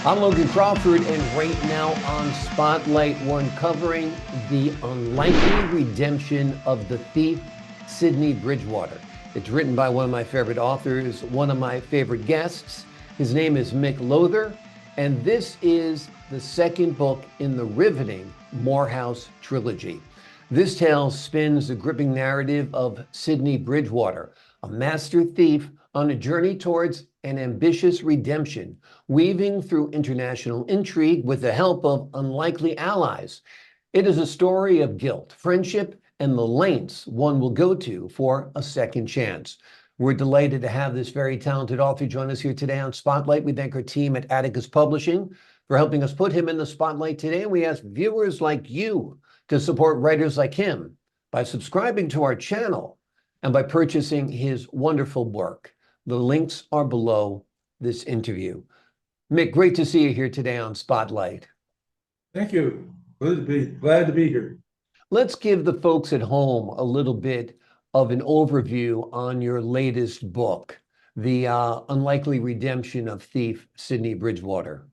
I'm Logan Crawford, and right now on Spotlight, we're uncovering the unlikely redemption of the thief, Sydney Bridgewater. It's written by one of my favorite authors, one of my favorite guests. His name is Mic Lowther, and this is the second book in the riveting Morehouse trilogy. This tale spins the gripping narrative of Sydney Bridgewater, a master thief on a journey towards an ambitious redemption, weaving through international intrigue with the help of unlikely allies. It is a story of guilt, friendship, and the lengths one will go to for a second chance. We're delighted to have this very talented author join us here today on Spotlight. We thank our team at Atticus Publishing for helping us put him in the spotlight today. And we ask viewers like you to support writers like him by subscribing to our channel and by purchasing his wonderful work. The links are below this interview. Mick, great to see you here today on Spotlight. Thank you. Glad to be here. Let's give the folks at home a little bit of an overview on your latest book, The Unlikely Redemption of Thief Sydney Bridgewater.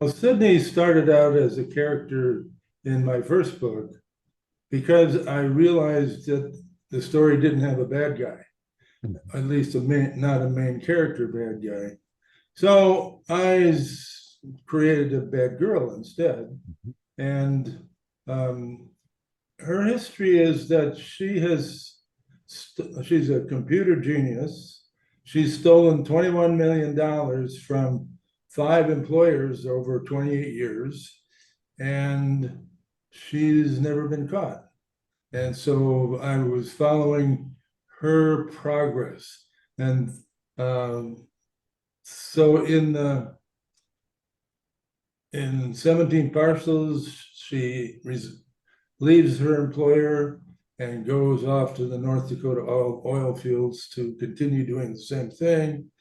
Well, Sydney started out as a character in my first book because I realized that the story didn't have a bad guy, at least not a main character bad guy. So I created a bad girl instead. And her history is that she's a computer genius. She's stolen $21 million from 5 employers over 28 years, and she's never been caught. And so I was following her progress. And so in 17 parcels, she leaves her employer and goes off to the North Dakota oil fields to continue doing the same thing.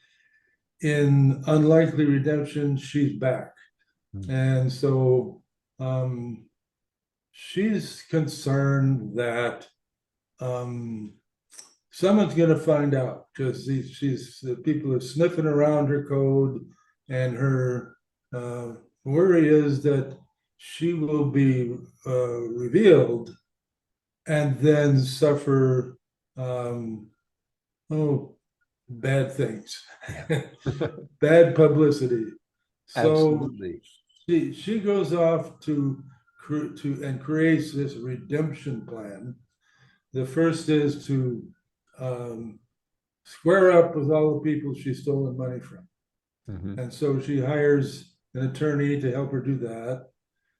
In Unlikely Redemption, she's back. And so she's concerned that someone's going to find out, because the people are sniffing around her code, and her worry is that she will be revealed and then suffer bad things, bad publicity. Absolutely. So she goes off to and creates this redemption plan. The first is to square up with all the people she's stolen money from. And so she hires an attorney to help her do that.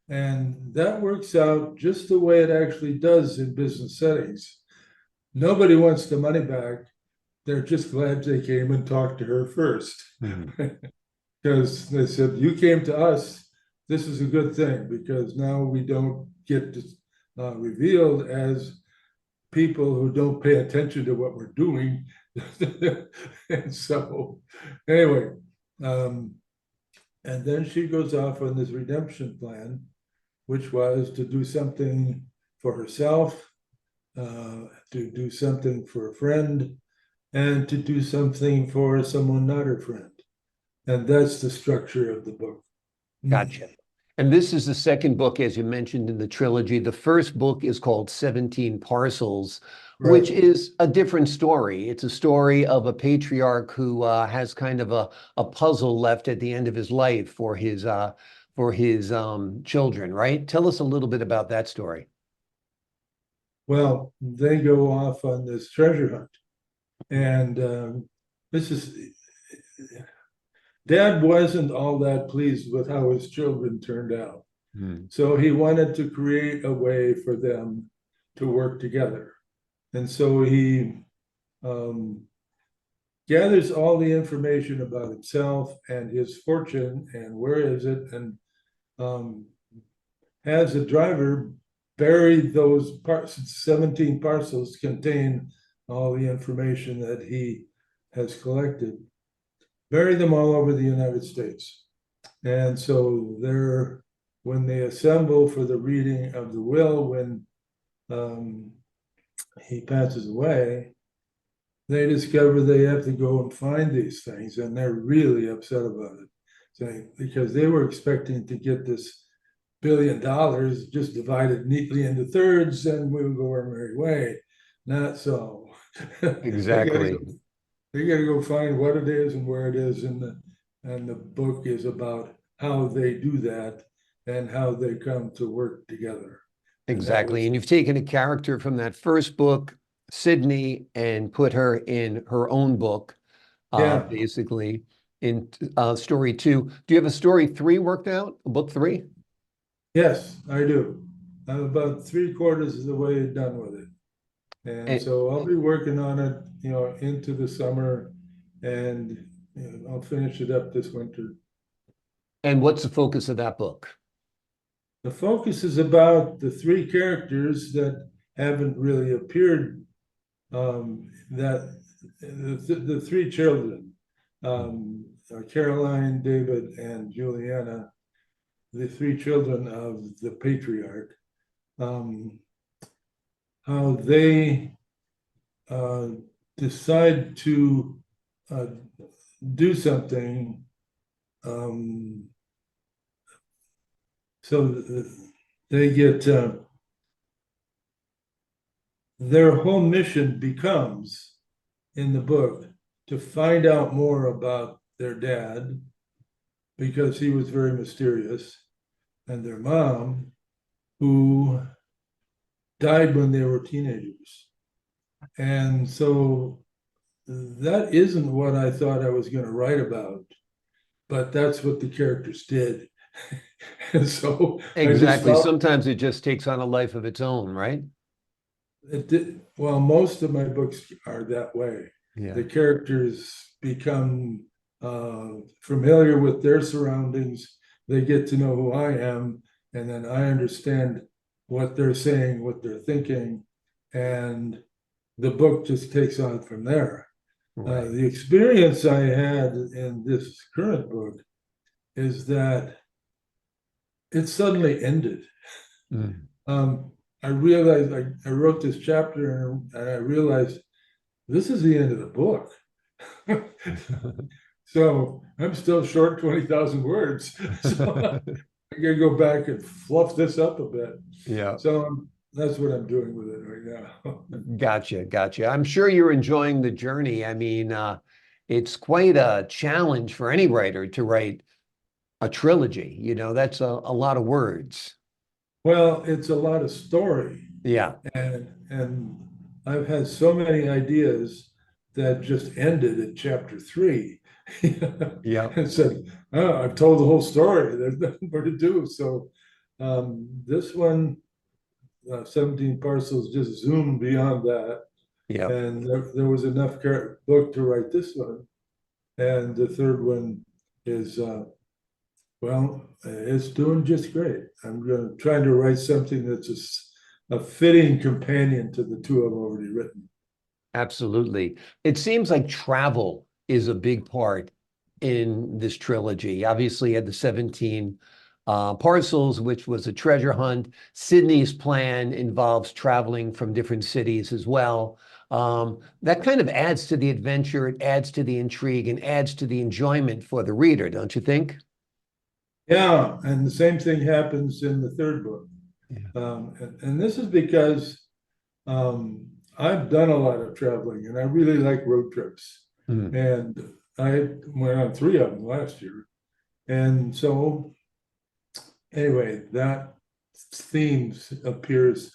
And that works out just the way it actually does in business settings. Nobody wants the money back. They're just glad they came and talked to her first. Because they said, you came to us, this is a good thing, because now we don't get revealed as people who don't pay attention to what we're doing. And so anyway, and then she goes off on this redemption plan, which was to do something for herself, to do something for a friend, and to do something for someone not her friend. And that's the structure of the book. Gotcha. And this is the second book, as you mentioned, in the trilogy. The first book is called 17 Parcels, right, which is a different story. It's a story of a patriarch who has kind of a puzzle left at the end of his life for his children, right? Tell us a little bit about that story. Well, they go off on this treasure hunt. And Dad wasn't all that pleased with how his children turned out. So he wanted to create a way for them to work together. And so he gathers all the information about himself and his fortune and where is it, and has a driver bury those 17 parcels contain all the information that he has collected, bury them all over the United States. And so when they assemble for the reading of the will, when he passes away, they discover they have to go and find these things, and they're really upset about it. saying, because they were expecting to get this $1 billion just divided neatly into thirds and we would go our merry way. Not so. Exactly. They gotta go find what it is and where it is, and the book is about how they do that and how they come to work together. Exactly. And you've taken a character from that first book, Sydney, and put her in her own book, Yeah, basically in story 2. Do you have a story 3 worked out, book 3? yes, I do. I'm about 3/4 of the way done with it. And And, so I'll be working on it, into the summer, and I'll finish it up this winter. and what's the focus of that book? The focus is about the three characters that haven't really appeared, that the three children, Caroline, David, and Juliana, the three children of the patriarch, how they decide to do something, so they get their whole mission becomes in the book to find out more about their dad, because he was very mysterious, and their mom, who died when they were teenagers. And so that isn't what I thought I was going to write about, but that's what the characters did. And so Exactly. Sometimes it just takes on a life of its own, right? it did. Well, most of my books are that way. Yeah. The characters become familiar with their surroundings. They get to know who I am, and then I understand what they're saying, what they're thinking, and the book just takes on from there. Right. The experience I had in this current book is that it suddenly ended. Mm. I realized I wrote this chapter, and I realized this is the end of the book. So I'm still short 20,000 words. So I gotta go back and fluff this up a bit. Yeah. So that's what I'm doing with it right now. Gotcha. I'm sure you're enjoying the journey. I mean, it's quite a challenge for any writer to write a trilogy. That's a lot of words. Well, it's a lot of story, Yeah. and I've had so many ideas that just ended at chapter 3. Yeah. And said, oh, I've told the whole story. There's nothing more to do. So this one, 17 parcels, just zoomed beyond that. Yeah. And there was enough book to write this one. And the third one is, well, it's doing just great. I'm trying to write something that's a fitting companion to the two I've already written. Absolutely. It seems like travel is a big part in this trilogy. Obviously, you had the 17 parcels, which was a treasure hunt. Sydney's plan involves traveling from different cities as well. That kind of adds to the adventure, it adds to the intrigue, and adds to the enjoyment for the reader, don't you think? Yeah, and the same thing happens in the third book. Yeah. And this is because I've done a lot of traveling, and I really like road trips. Mm. And I went on 3 of them last year. And so anyway, that theme appears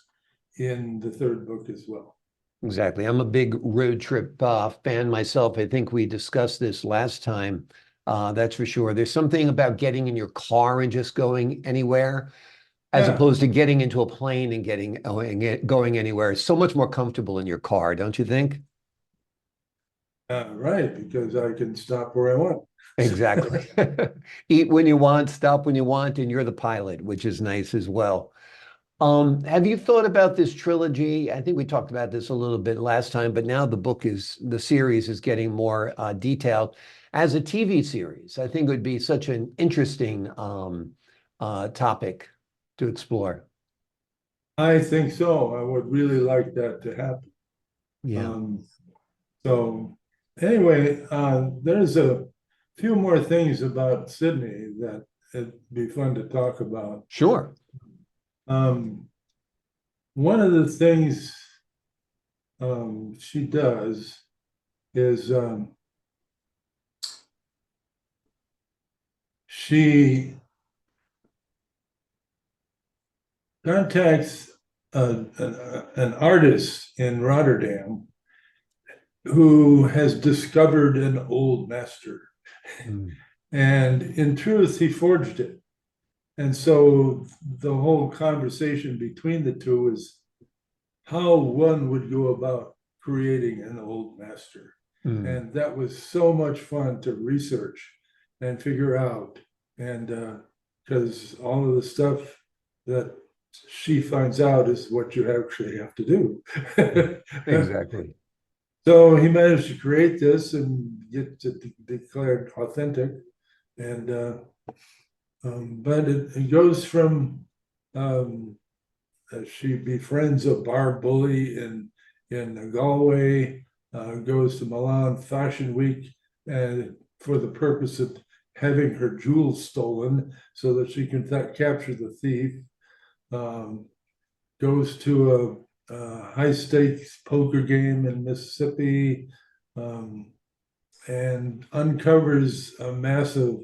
in the third book as well. Exactly. I'm a big road trip fan myself. I think we discussed this last time. That's for sure. There's something about getting in your car and just going anywhere, as Yeah, opposed to getting into a plane and going anywhere. It's so much more comfortable in your car, don't you think? right, because I can stop where I want. Exactly. Eat when you want, stop when you want, and you're the pilot, which is nice as well. Have you thought about this trilogy? I think we talked about this a little bit last time, but now the series is getting more detailed as a TV series. I think it would be such an interesting topic to explore. I think so. I would really like that to happen. Yeah. So anyway, there's few more things about Sydney that it'd be fun to talk about. Sure. One of the things she does is she contacts an artist in Rotterdam who has discovered an old master. Mm. And in truth, he forged it. And so the whole conversation between the two is how one would go about creating an old master. Mm. And that was so much fun to research and figure out. And because all of the stuff that she finds out is what you actually have to do. Exactly. So he managed to create this and get it declared authentic. And but it goes from she befriends a bar bully in Galway, goes to Milan Fashion Week, and for the purpose of having her jewels stolen so that she can capture the thief. Goes to a high stakes poker game in Mississippi, and uncovers a massive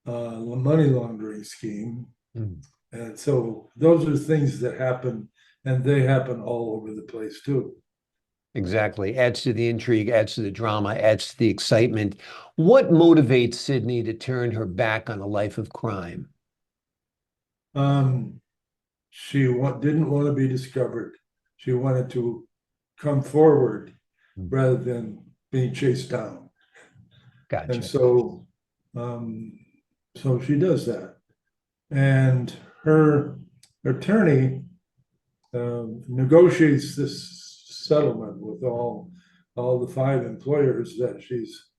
money laundering scheme. Mm. And so those are things that happen, and they happen all over the place too. Exactly. Adds to the intrigue, adds to the drama, adds to the excitement. What motivates Sydney to turn her back on a life of crime? She didn't want to be discovered. She wanted to come forward rather than being chased down. Gotcha. And so, so she does that. And her attorney negotiates this settlement with all the 5 employers that she's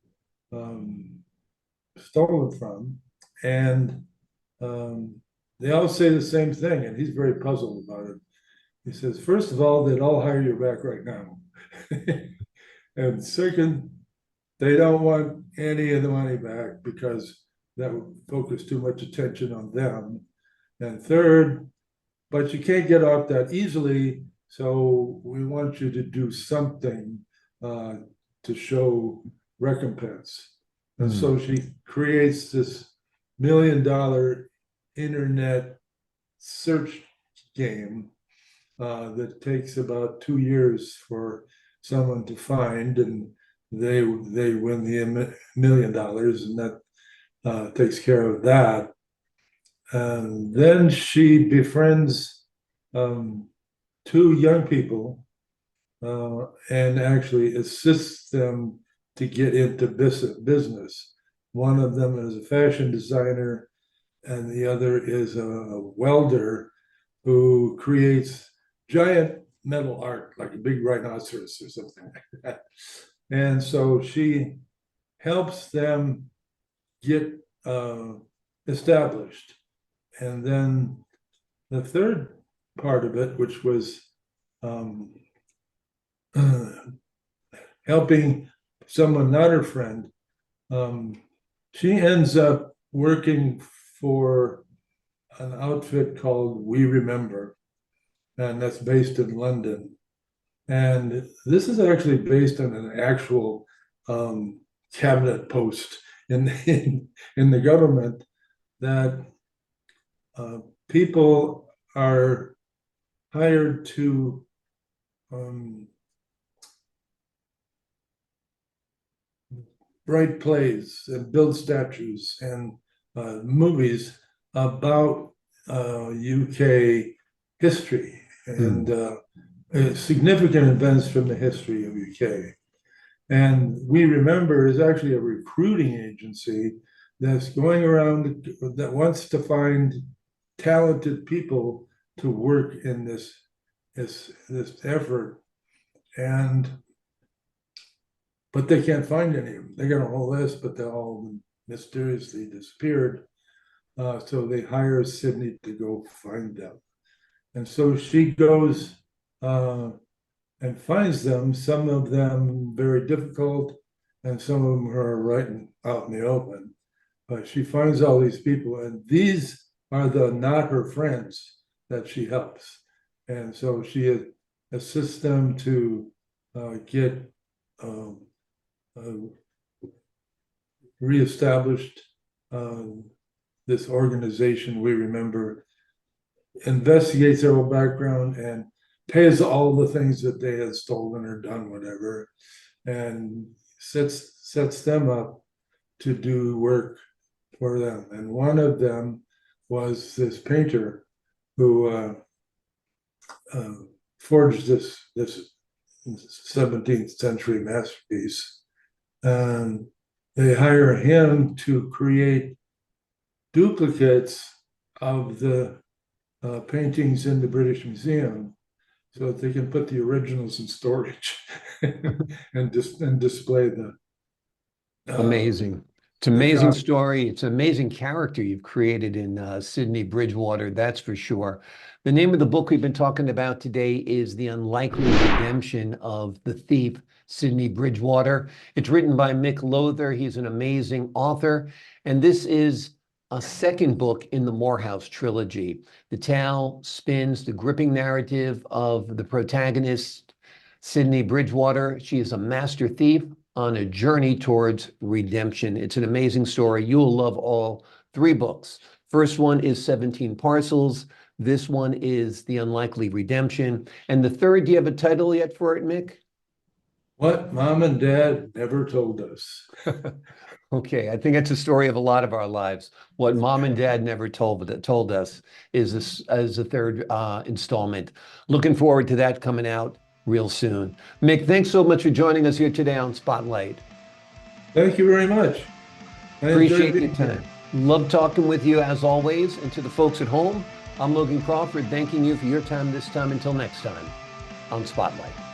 stolen from, and they all say the same thing, and he's very puzzled about it. He says, first of all, they'd all hire you back right now. And second, they don't want any of the money back because that would focus too much attention on them. And third, but you can't get off that easily, so we want you to do something to show recompense. And so she creates this $1 million internet search game that takes about 2 years for someone to find, and they win the $1 million, and that takes care of that. And then she befriends 2 young people and actually assists them to get into business. One of them is a fashion designer, and the other is a welder who creates giant metal art, like a big rhinoceros or something like that. And so she helps them get established. And then the third part of it, which was helping someone not her friend, she ends up working for an outfit called We Remember, and that's based in London. And this is actually based on an actual cabinet post in the government that people are hired to write plays and build statues and movies about UK history and significant events from the history of UK. And We Remember is actually a recruiting agency that's going around that wants to find talented people to work in this effort. But they can't find any of them. They got a whole list, but they all mysteriously disappeared. So they hire Sydney to go find them. And so she goes and finds them, some of them very difficult, and some of them are right out in the open. But she finds all these people, and these are the not her friends that she helps. And so she assists them to get reestablished. This organization, we remember, investigates their whole background and pays all the things that they had stolen or done, whatever, and sets them up to do work for them. And one of them was this painter who forged this 17th century masterpiece. And they hire him to create duplicates of the paintings in the British Museum so that they can put the originals in storage and display the Amazing. It's an amazing story. It's an amazing character you've created in Sydney Bridgewater, that's for sure. The name of the book we've been talking about today is The Unlikely Redemption of the Thief Sydney Bridgewater. It's written by Mic Lowther. He's an amazing author. And this is a second book in the Morehouse trilogy. The tale spins the gripping narrative of the protagonist, Sydney Bridgewater. She is a master thief on a journey towards redemption. It's an amazing story. You'll love all three books. First one is 17 Parcels. This one is The Unlikely Redemption. And the third, do you have a title yet for it, Mick? What Mom and Dad Never Told Us. Okay, I think it's a story of a lot of our lives. What Mom and Dad never told us is a third installment. Looking forward to that coming out real soon. Mick, thanks so much for joining us here today on Spotlight. Thank you very much. Appreciate your time. Love talking with you as always. And to the folks at home, I'm Logan Crawford, thanking you for your time this time. Until next time on Spotlight.